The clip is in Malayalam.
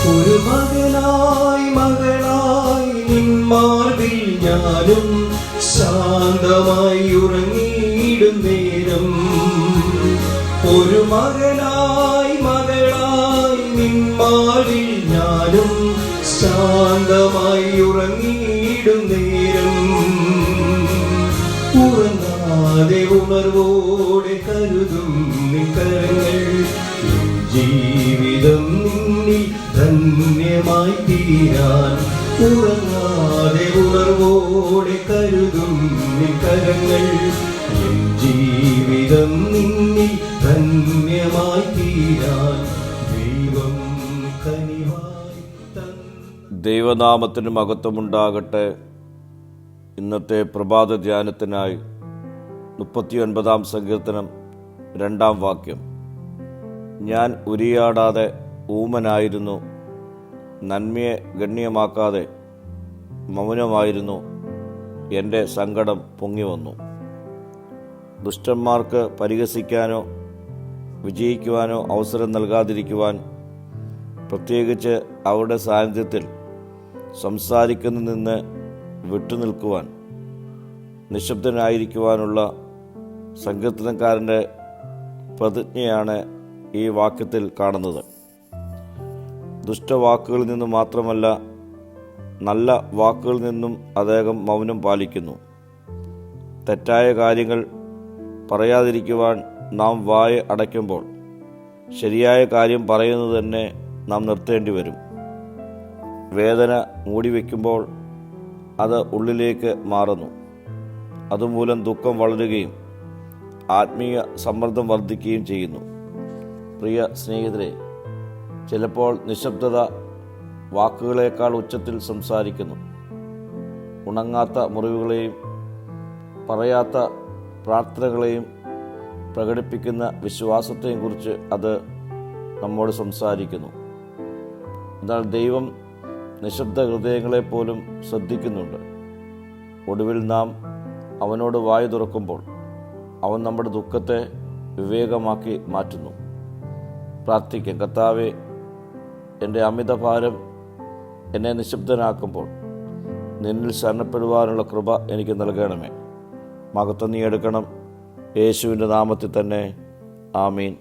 ഒരു മകനായി നിന്മാർവിൽ ഞാനും ശാന്തമായി ഉറങ്ങിയിടും നേരം. ഒരു മകനായി നിന്മാർവിൽ ഞാനും ശാന്തമായി ഉറങ്ങിയിടും നേരം. ഉറങ്ങാതെ ഉണർവോടെ കരുതും നിൻ കരങ്ങൾ. ജീവിതം നിന്നിൽ ധന്യമായി തീരാൻ. ഉറങ്ങാതെ ഉണർവോടെ കരുതും നിൻ കരങ്ങൾ. ജീവിതം നിന്നിൽ ധന്യമായി തീരാൻ ദൈവം കനിവായി തന്ന. ദൈവനാമത്തിന് മഹത്വമുണ്ടാകട്ടെ. ഇന്നത്തെ പ്രഭാത ധ്യാനത്തിനായി 39 സങ്കീർത്തനം 2 വാക്യം. ഞാൻ ഉരിയാടാതെ ഊമനായിരുന്നു, നന്മയെ ഗണ്യമാക്കാതെ മൗനമായിരുന്നു, എൻ്റെ സങ്കടം പൊങ്ങി വന്നു. ദുഷ്ടന്മാർക്ക് പരിഹസിക്കാനോ വിജയിക്കുവാനോ അവസരം നൽകാതിരിക്കുവാൻ, പ്രത്യേകിച്ച് അവരുടെ സാന്നിധ്യത്തിൽ സംസാരിക്കുന്നതിൽ നിന്ന് വിട്ടുനിൽക്കുവാൻ, നിശബ്ദനായിരിക്കുവാനുള്ള സങ്കീർത്തനക്കാരൻ്റെ പ്രതിജ്ഞയാണ് ഈ വാക്യത്തിൽ കാണുന്നത്. ദുഷ്ടവാക്കുകളിൽ നിന്നും മാത്രമല്ല, നല്ല വാക്കുകളിൽ നിന്നും അദ്ദേഹം മൗനം പാലിക്കുന്നു. തെറ്റായ കാര്യങ്ങൾ പറയാതിരിക്കുവാൻ നാം വായ അടയ്ക്കുമ്പോൾ ശരിയായ കാര്യം പറയുന്നത് തന്നെ നാം നിർത്തേണ്ടി വരും. വേദന മൂടിവെക്കുമ്പോൾ അത് ഉള്ളിലേക്ക് മാറുന്നു. അതുമൂലം ദുഃഖം വളരുകയും ആത്മീയ സമ്മർദ്ദം വർദ്ധിക്കുകയും ചെയ്യുന്നു. പ്രിയ സ്നേഹിതരെ, ചിലപ്പോൾ നിശബ്ദത വാക്കുകളേക്കാൾ ഉച്ചത്തിൽ സംസാരിക്കുന്നു. ഉണങ്ങാത്ത മുറിവുകളെയും പറയാത്ത പ്രാർത്ഥനകളെയും പ്രകടിപ്പിക്കുന്ന വിശ്വാസത്തെയും കുറിച്ച് അത് നമ്മോട് സംസാരിക്കുന്നു. എന്നാൽ ദൈവം നിശബ്ദ ഹൃദയങ്ങളെപ്പോലും ശ്രദ്ധിക്കുന്നുണ്ട്. ഒടുവിൽ നാം അവനോട് വായു തുറക്കുമ്പോൾ അവൻ നമ്മുടെ ദുഃഖത്തെ വിവേകമാക്കി മാറ്റുന്നു. പ്രാർത്ഥിക്കാം. കർത്താവേ, എൻ്റെ അമിതഭാരം എന്നെ നിശബ്ദനാക്കുമ്പോൾ നിന്നിൽ ശരണപ്പെടുവാനുള്ള കൃപ എനിക്ക് നൽകണമേ. മഹത്വം നീ എടുക്കണം. യേശുവിൻ്റെ നാമത്തിൽ തന്നെ. ആമീൻ.